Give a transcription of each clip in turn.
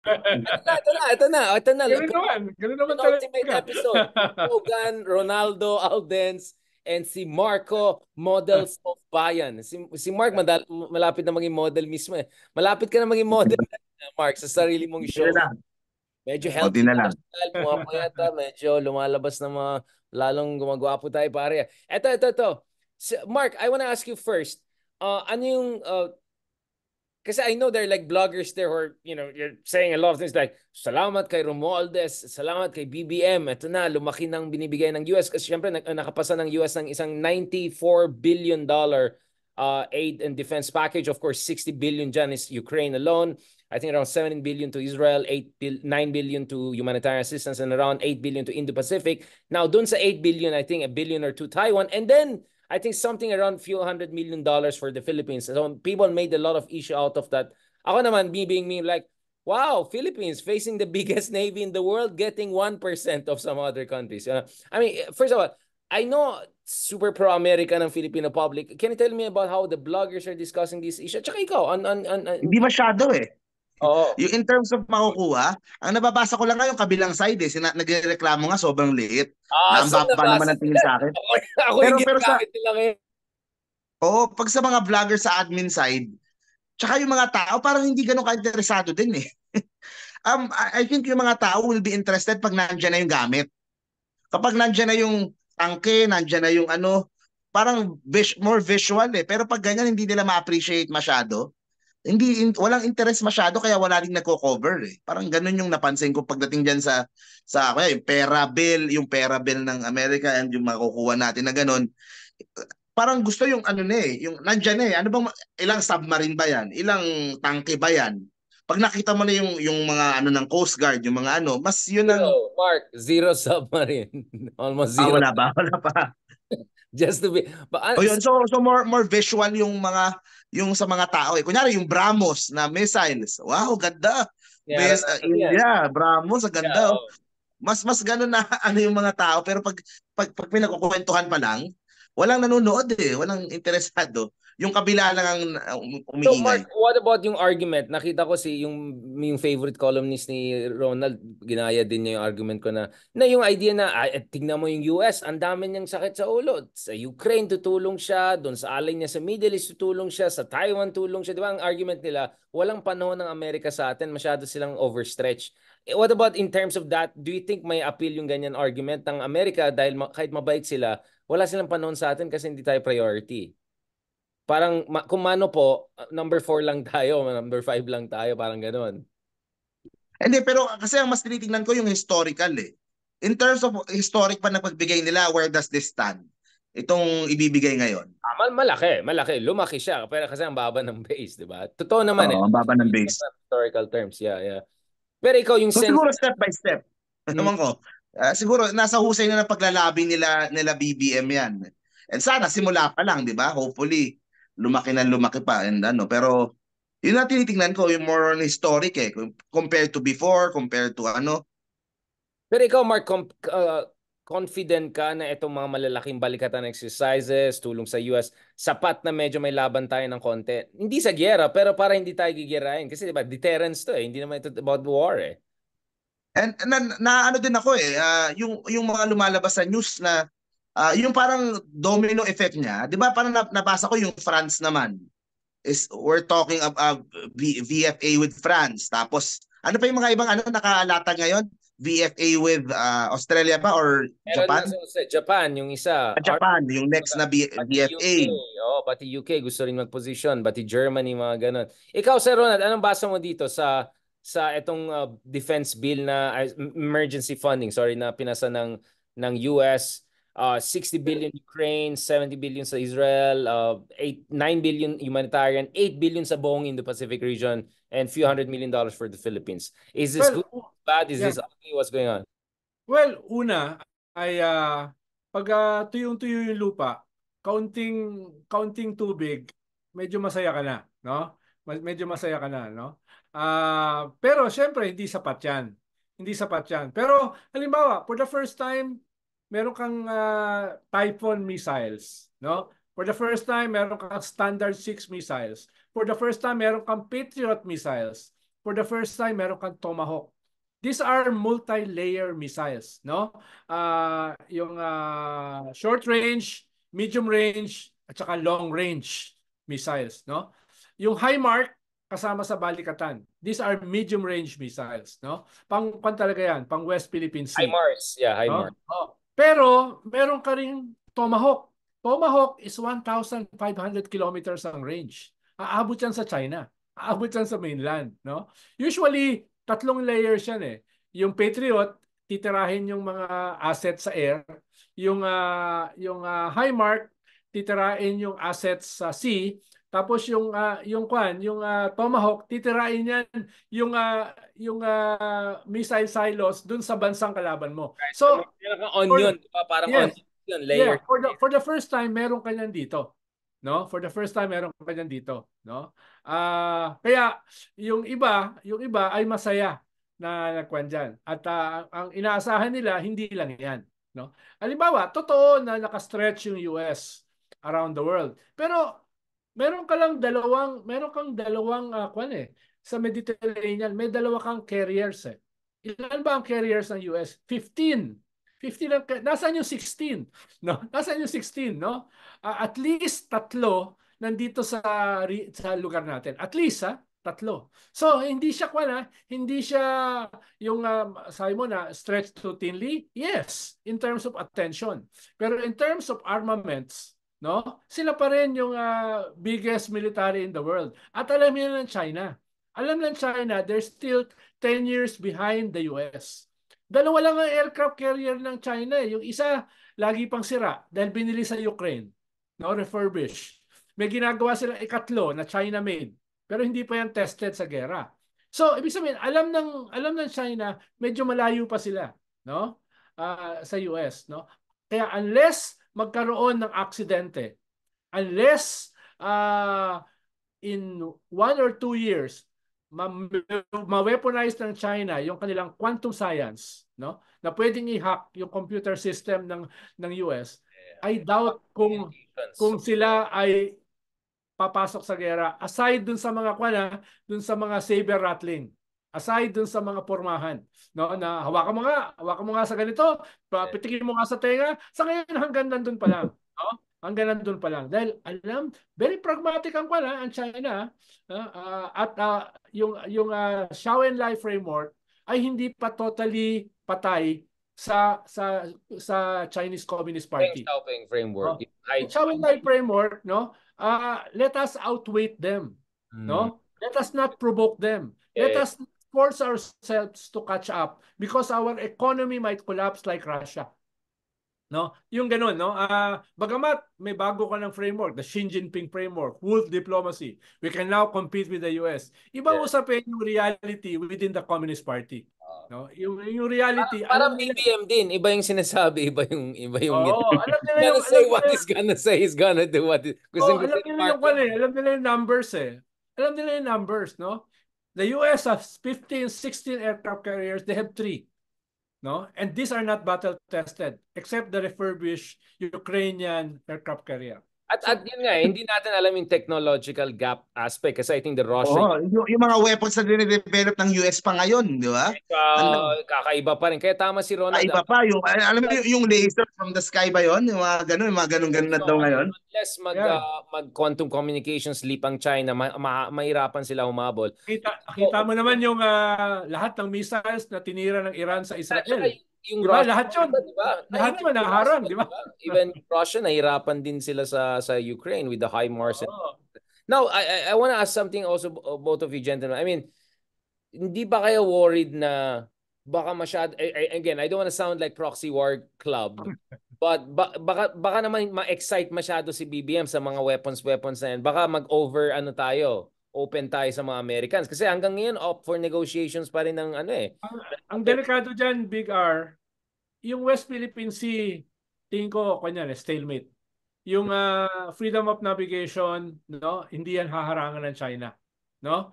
Ito na. Ganun naman Penultimate talaga. episode. Logan, Ronaldo, Aldens, and si Marco, models of Bayan. Si Mark, malapit na maging model mismo eh. Malapit ka na maging model, Mark, sa sarili mong Konti na show. lang. Medyo Konti healthy na ka na lang. style, pumapayata, medyo lumalabas ng mga lalong gumagwapo tayo, pare. Ito. Mark, I wanna ask you first. Ano yung kasi I know there are like bloggers there who are, you're saying a lot of things like, salamat kay Romualdez, salamat kay BBM, ito na, lumaki ng binibigay ng US. Kasi syempre, nakapasa ng US ng isang $94 billion aid and defense package. Of course, 60 billion dyan is Ukraine alone. I think around 17 billion to Israel, 9 billion to humanitarian assistance, and around 8 billion to Indo-Pacific. Now, dun sa 8 billion, I think a billion or two Taiwan. And then, I think something around few $100 million for the Philippines. So people made a lot of issue out of that. Ako naman, being me, like, wow, Philippines facing the biggest navy in the world, getting 1% of some other countries. I mean, first of all, I know super pro-American ng Filipino public. Can you tell me about how the bloggers are discussing this issue? Tsaka ikaw, Hindi masyado eh. Oo. Yung in terms of makukuha, ang nababasa ko lang nga yung kabilang side eh. Nagreklamo nga sobrang liit. Na ang Saan baba naman nabasa ang tingin nila? sa akin. Ako yung Pero sa ginagamit nila ngayon. pag sa mga vlogger sa admin side, tsaka yung mga tao parang hindi ganun ka-interesado din eh. I think yung mga tao will be interested pag nandiyan na yung gamit. Kapag nandiyan na yung tangke, nandiyan na yung ano, parang more visual eh. Pero pag ganyan hindi nila ma-appreciate masyado. Walang interest masyado kaya wala ring nagko-cover eh. Parang ganun yung napansin ko pagdating diyan sa kaya yung pera bill ng Amerika and yung makukuha natin na ganun. Parang gusto yung ano na eh, yung nandiyan na eh. Ano bang ilang submarine ba yan? Ilang tangke ba yan? Pag nakita mo na yung mga ano ng Coast Guard, yung mga ano, mas yun ang Mark, zero submarine. Almost zero. wala ba? Wala pa. Just to be, O yun, so more visual yung sa mga tao eh. Kunyari yung BrahMos na missiles. Wow, ganda. Meron natin yan. India, BrahMos, ang Yeah, ganda. Oh. Mas ganun na ano yung mga tao pero pag pinagkukwentuhan pa lang, walang nanonood eh, walang interesado. Yung kabila lang ang So Mark, umiingay. what about yung argument? Nakita ko yung favorite columnist ni Ronald, ginaya din niya yung argument ko na yung idea na tingnan mo yung US, ang dami niyang sakit sa ulo. Sa Ukraine tutulong siya, doon sa alay niya sa Middle East tutulong siya, sa Taiwan tulong siya. Di ba ang argument nila, walang panahon ng Amerika sa atin, masyado silang overstretch. What about in terms of that? Do you think may appeal yung ganyan argument ng Amerika dahil kahit mabait sila, wala silang panahon sa atin kasi hindi tayo priority? Parang kung mano po, number 4 lang tayo, number 5 lang tayo, parang ganoon. Hindi, pero kasi ang mas tinitingnan ko yung historical eh. In terms of historic pa na pagbigay nila, where does this stand? Itong ibibigay ngayon. Malaki. Lumaki siya. Pero kasi ang baba ng base, di ba? Totoo naman eh. Oo, ang baba ng base. Historical terms, yeah. Pero ikaw yung So sense... siguro step by step. Naman ko. Siguro nasa husay na ng paglalabi nila BBM yan. And sana simula pa lang, 'di ba? Hopefully lumaki pa and ano, pero yun na tinitingnan ko yung more on historic eh compared to before, compared to ano. Pero ikaw, Mark, confident ka na itong mga malalaking balikatan exercises, tulong sa US, sapat na medyo may laban tayo ng konti? Hindi sa giyera, pero para hindi tayo gigirain. Kasi diba, deterrence to eh. Hindi naman ito about war eh. And na ano din ako eh, yung mga lumalabas sa news na yung parang domino effect niya, 'di ba? Parang nabasa ko yung France naman. We're talking about VFA with France. Tapos ano pa yung mga ibang ano nakalatag ngayon? VFA with Australia ba or Japan? Sa Japan, yung isa. Japan, yung next na VFA. Pati UK gusto rin mag-position, pati Germany, mga ganun. Ikaw, Sir Ronald, anong basa mo dito sa itong defense bill na emergency funding, na pinasa ng US, 60 billion Ukraine, 70 billion sa Israel, 9 billion humanitarian, 8 billion sa buong Indo-Pacific region, and few $100 million for the Philippines. Is this good? Bad? Is this ugly? What's going on? Well, una ay pag tuyong-tuyo yung lupa, kaunting tubig, medyo masaya ka na, no? Medyo masaya ka na, no? Pero syempre hindi sapat 'yan. Hindi sapat 'yan. Pero halimbawa, for the first time, meron kang Typhoon missiles, no? For the first time, meron kang Standard 6 missiles. For the first time, meron kang Patriot missiles. for the first time, meron kang Tomahawk. These are multi-layer missiles, no? Yung short range, medium range, at saka long range missiles, no? Yung HIMARS kasama sa balikatan. These are medium range missiles, no? Pang talaga yan, pang West Philippine Sea. HIMARS. Yeah, No? HIMARS. Pero meron ka ring Tomahawk. Tomahawk is 1,500 kilometers ang range. Aabot yan sa China. Aabot yan sa mainland, no? Usually, 3 layers yan eh. Yung Patriot, titirahin yung mga assets sa air. Yung HIMARS, titirahin yung assets sa sea. Tapos yung Tomahawk, titirahin yan yung missile silos dun sa bansang kalaban mo. So, meron kang onion, diba? Parang yes. onion layer. Yeah, for the first time meron ka niyan dito. No? For the first time meron ka niyan dito, no? Kaya yung iba ay masaya na nagkuhan diyan. At ang inaasahan nila hindi lang 'yan, no? Halimbawa, totoo na naka-stretch yung US around the world. Pero meron kang dalawang sa Mediterranean, may dalawa kang carriers eh. Ilan ba ang carriers ng US? 15. 15 lang. Nasaan yung 16? No? Nasaan yung 16, no? At least 3 nandito sa lugar natin. At least 3. So hindi siya hindi siya yung sabi mo na stretched too thinly. Yes, in terms of attention. Pero in terms of armaments, no? Sila pa rin yung biggest military in the world. At alam niyo ng China. Alam ng China, they're still 10 years behind the US. Dalawa lang ang aircraft carrier ng China eh. Yung isa, lagi pang sira dahil binili sa Ukraine. No, refurbished. May ginagawa silang ikatlo na China-made. Pero hindi pa yan tested sa gera. So, ibig sabihin, alam ng China, medyo malayo pa sila, no? Sa US, no? Kaya unless magkaroon ng aksidente, unless in 1 or 2 years, ma-weaponize ng China yung kanilang quantum science, no? Na pwedeng i-hack yung computer system ng US. I doubt kung sila ay papasok sa gera aside dun sa mga dun sa mga saber rattling. Aside dun sa mga pormahan, no? Na hawakan mo nga sa ganito, pitikin mo nga sa tenga. Sa ngayon hanggang nandun pa lang, no? Hanggang nandun pa lang. Dahil alam, very pragmatic ang China. At yung Xiao Enlai framework ay hindi pa totally patay sa Chinese Communist Party. Deng Xiaoping framework. Xiao Enlai framework, no? Let us outweight them, no? Let us not provoke them. Let us force ourselves to catch up because our economy might collapse like Russia. No? Yung ganun, no? Bagamat may bago ka ng framework, the Xi Jinping framework, wolf diplomacy. We can now compete with the US. Ibang usapin yung reality within the Communist Party. No? Yung reality, parang BBM din, iba yung sinasabi, iba yung alam nila yung say what he's gonna say, he's gonna do what alam nila yung numbers eh. Alam nila yung numbers, no? The US has 15, 16 aircraft carriers, they have 3. No? And these are not battle tested except the refurbished Ukrainian aircraft carrier. At yun nga, hindi natin alam yung technological gap aspect kasi I think the Russian... yung mga weapons na dinidevelop ng US pa ngayon, di ba? Kakaiba pa rin. Kaya tama si Ronald. Kakaiba pa. Alam mo yung laser from the sky ba yun? Yung mga ganun na daw ngayon. Unless mag-quantum communications leap ang China, mahirapan sila humabol. Kita mo naman yung lahat ng missiles na tinira ng Iran sa Israel. Yung diba? Lahat yun naharang, di ba? Even Russia, nahirapan din sila sa Ukraine with the HIMARS. Now, I want to ask something also, both of you gentlemen. I mean, hindi ba kayo worried na baka masyado, again, I don't want to sound like proxy war club, but baka naman ma-excite masyado si BBM sa mga weapons na yan. Baka mag-over open tayo sa mga Americans. Kasi hanggang ngayon, up for negotiations pa rin ng Ang delikado dyan, Big R, yung West Philippine Sea, tingin ko, stalemate. Yung freedom of navigation, no, hindi yan haharangan ng China. No?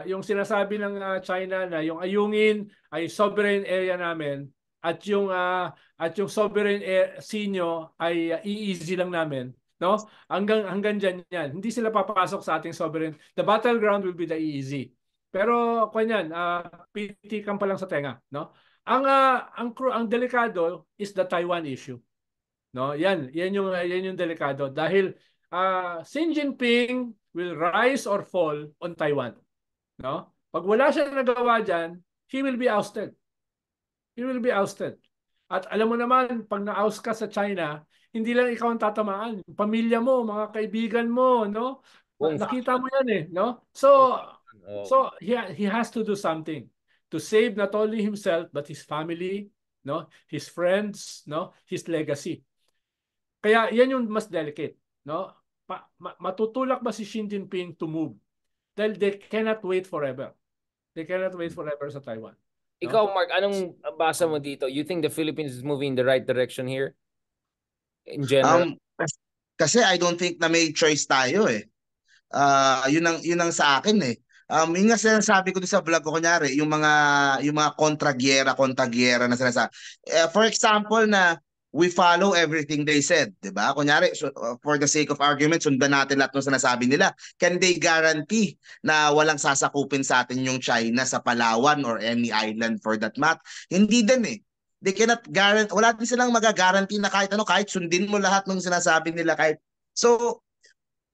Yung sinasabi ng China na yung Ayungin ay sovereign area namin at yung sovereign sea nyo ay easy lang namin. No? Hanggang dyan yan. Hindi sila papasok sa ating sovereign. The battleground will be the EEZ. Pero kanyan, pitikan pa lang sa tenga, no? Ang delikado is the Taiwan issue, no? Yan yung delikado dahil Xi Jinping will rise or fall on Taiwan, no? Pag wala siyang nagawa diyan, he will be ousted. He will be ousted. At alam mo naman, pag na-oust ka sa China, hindi lang ikaw ang tatamaan. Pamilya mo, mga kaibigan mo, no? Nakita mo yan eh, no? So he has to do something to save not only himself but his family, no? His friends, no? His legacy. Kaya yan yung mas delicate, no? Matutulak ba si Xi Jinping to move? Dahil they cannot wait forever. They cannot wait forever sa Taiwan. No? Ikaw, Mark, anong basa mo dito? You think the Philippines is moving in the right direction here? In general? Kasi I don't think na may choice tayo eh. Yun ang sa akin eh. Yung nga sinasabi ko sa vlog ko, kunyari, yung mga kontra-gyera na sinasabi. For example na we follow everything they said, di ba? Kunyari, for the sake of argument, sundan natin lahat ng sinasabi nila. Can they guarantee na walang sasakupin sa atin yung China sa Palawan or any island for that matter? Hindi din eh. They cannot guarantee, wala din silang magagaranti na kahit kahit sundin mo lahat ng sinasabi nila kahit. So,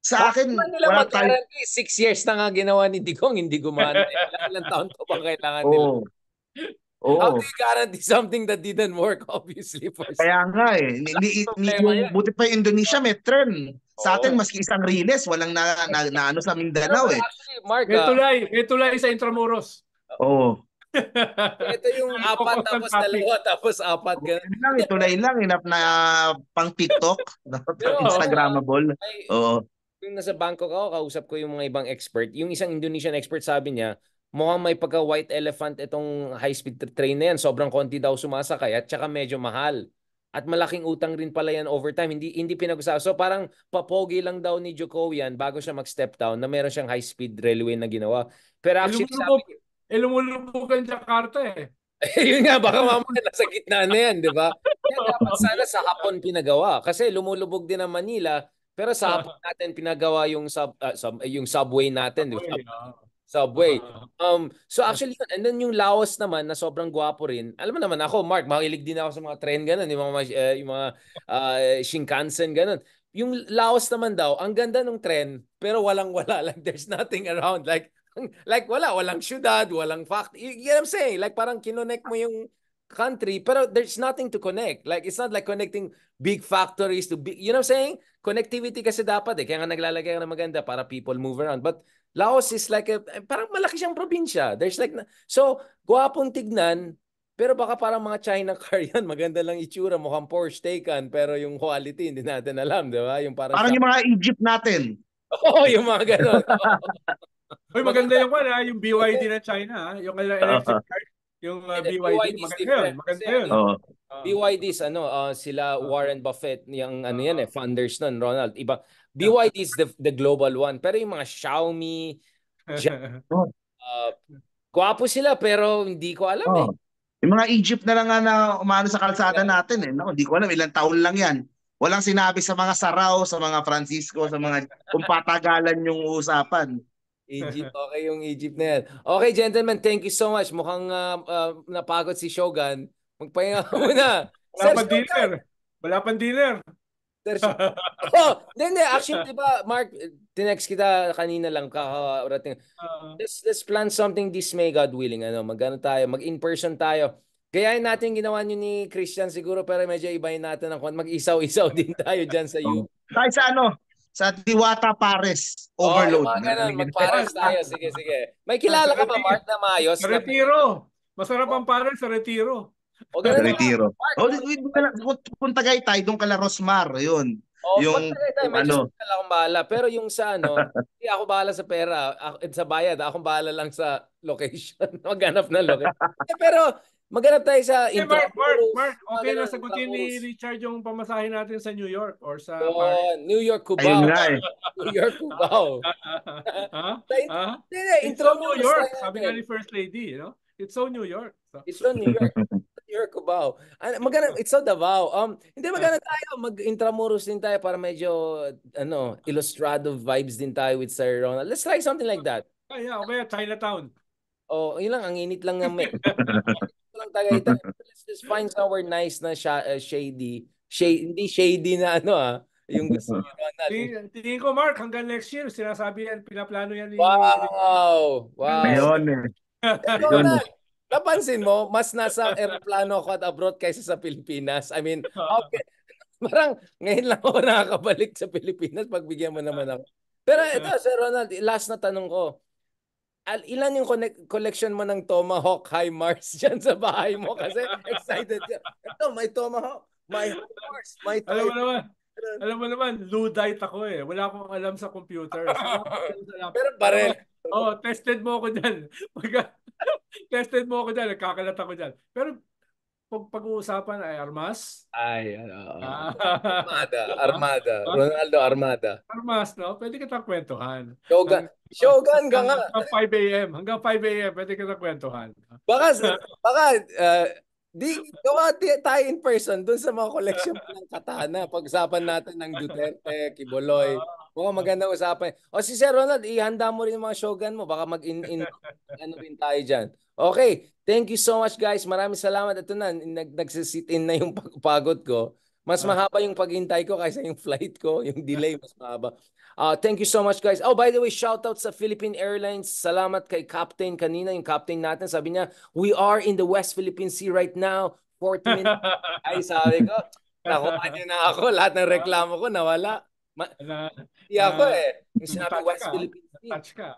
sa akin, wala tayo. 6 years na nga ginawa ni Digong, hindi gumana. Ilang taon pa bang kailangan nila? How do you guarantee something that didn't work, obviously? Kaya nga eh. Buti pa yung Indonesia may trend. Sa atin, maski isang riles, walang na ano sa Mindanao eh. Actually, Mark, may tulay sa Intramuros. Oo. Ito yung 4 tapos 2 tapos 4. Tulay lang. Enough na pang TikTok. Instagrammable. Oo. Yung nasa Bangkok ako, kausap ko yung mga ibang expert. Yung isang Indonesian expert sabi niya, mukhang may pagka-white elephant itong high-speed train na yan. Sobrang konti daw sumasakay at saka medyo mahal. At malaking utang rin pala yan over time. Hindi pinag-usapan. So parang papogi lang daw ni Joko yan bago siya mag-step down na meron siyang high-speed railway na ginawa. Pero actually lumulubog ang Jakarta eh. Yun nga, baka mamaya nasa gitna na yan, di ba? Kaya dapat sana sa Hapon pinagawa. Kasi lumulubog din ang Manila. Pero sa hapon natin pinagawa yung subway natin, subway. So actually, and then yung Laos naman na sobrang gwapo rin. Alam mo naman ako, Mark, mahilig din ako sa mga tren ganun, yung mga Shinkansen ganun. Yung Laos naman daw, ang ganda ng tren, pero walang-wala, like there's nothing around, like walang syudad, walang you know what I'm saying? Like parang kinonect mo yung country, pero there's nothing to connect. Like it's not like connecting big factories to big, you know what I'm saying? Connectivity kasi dapat eh. Kaya nga naglalagay ka ng maganda para people move around. But Laos is like parang malaki siyang probinsya. There's like so gwapong tignan, pero baka parang mga China car yan. Maganda lang itsura, mukhang Porsche Taycan, pero yung quality hindi natin alam, di ba? Yung parang yung mga Egypt natin. Oo, yung mga ganun. Uy, maganda yung BYD ng China, yung electric car. Yung BYD, maganda yun. BYD's sila Warren Buffett, yung yan funders nun, Ronald. Iba BYD is the global one, pero yung mga Xiaomi, gwapo sila pero hindi ko alam eh. Yung mga Egypt na lang na umano sa kalsada natin eh. Hindi ko alam, ilang taon lang yan. Walang sinabi sa mga Sarao, sa mga Francisco, sa mga kung patagalan yung usapan. Egypt, okay yung Egypt na yan. Okay, gentlemen, thank you so much. Mukhang napagod si Shogun. Magpahinga ka muna. Wala pang dinner. Actually, di ba, Mark, tinext kita kanina lang, kakarating. Let's plan something this May, God willing. Mag-in-person tayo. Gayahin natin ginawa nyo ni Christian siguro, pero medyo ibahin natin ang mag-isaw-isaw din tayo dyan sa U. Tayo sa Diwata Pares Overload. Mag-Pares tayo. Sige. May kilala ka ba, Mark, na maayos? Sa Retiro. Masarap ang Pares sa Retiro. Sa Retiro. Kung Tagaytay, doon kala Rosmar. Yun. Yung medyo akong bahala. Pero yung sa hindi ako bahala sa pera. Sa bayad, akong bahala lang sa location. Maghanap na location. Pero maghanap tayo sa Mark, okay na sagutin ni Richard yung pamasahe natin sa New York or sa Paris. New York, Cubao. New York, Cubao. It's so New York. Sabi nga ni First Lady, it's so New York. It's so New York. New York, Cubao. It's so Davao. Hindi magana tayo. Mag-Intramuros din tayo para medyo, Ilustrado vibes din tayo with Sir Ronald. Let's try something like that. Okay, Chinatown. Oh, yun lang, ang init lang ng May. Lang Tagaytay. Let's just find somewhere nice na shady. Hindi shady na yung gusto ni Ronald. Tingin ko, Mark, hanggang next year, sinasabi yan, pinaplano yan ni... Wow! Wow! Ayun eh. Ronald, napansin mo, mas nasa eroplano ako at abroad kaysa sa Pilipinas. I mean, okay. Parang ngayon lang ako nakakabalik sa Pilipinas, pagbigyan mo naman ako. Pero ito, Sir Ronald, last na tanong ko. Ilan yung collection mo ng Tomahawk High Mars dyan sa bahay mo? Kasi excited ka. Ito, may Tomahawk, may High Mars, may Alam mo toy. naman, Luddite ako eh. Wala akong alam sa computer. Pero barel. Tested mo ako dyan. Tested mo ako dyan, nagkakalat ako dyan. Pero pag-uusapan ay armas. Ay, Armada. Ronaldo Armada. Armas, no? Pwede kitang kwentuhan. Shogun ka nga. Hanggang 5 a.m. Pwede kitang kwentuhan. Baka tayo in person dun sa mga collection ng katana. Pag-usapan natin ng Duterte, Kiboloy. Mukhang magandang usapan. O si Sir Ronald, ihanda mo rin yung mga Shogun mo. Baka ano rin tayo dyan. Okay, thank you so much guys. Maraming salamat. Ito na, nagsisit-in na yung pagod ko. Mas mahaba yung paghintay ko kaysa yung flight ko. Yung delay mas mahaba. Thank you so much guys. Oh, by the way, shout out sa Philippine Airlines. Salamat kay Captain kanina, yung captain natin. Sabi niya, we are in the West Philippine Sea right now. 40 minutes. Ay, sabi ko, nakuha niyo na ako. Lahat ng reklamo ko nawala. Hindi ako eh. Yung sinabi West Philippine Sea. Touch ka.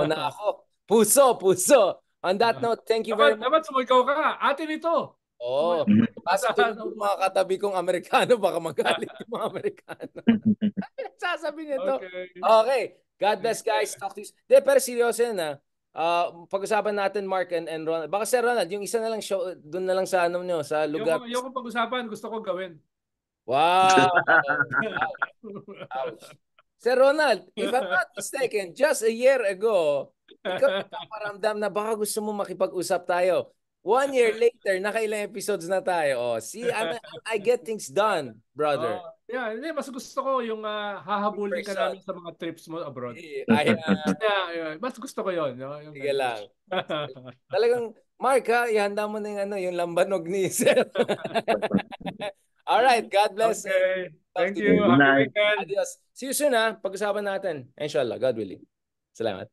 Na ako. Puso. On that note, thank you very much. Dapat sumikaw ka. Atin ito. Kasi yung mga katabi kong Amerikano, baka magalit yung mga Amerikano. Sasabi niya to. Okay. God bless guys. Talk to you. Pero seryoso yan pag-usapan natin Mark and Ronald. Baka Sir Ronald, yung isa na lang show, doon na lang sa nyo, sa lugar. Yung pag-usapan, gusto ko gawin. Wow. Ouch. Sir Ronald, if I'm not mistaken, just a year ago, ikaw paramdam na baka gusto mo makipag-usap tayo. 1 year later, nakailang episodes na tayo. See, I get things done, brother. Mas gusto ko yung hahabulin ka namin sa mga trips mo abroad. Mas gusto ko yun. Sige lang. Talagang, Mark, ihanda mo na yung lambanog ni Sir. Alright, God bless. Okay. Thank you. Good night. Adios. See you soon Pag-usapan natin. Inshallah, God willing. Salamat.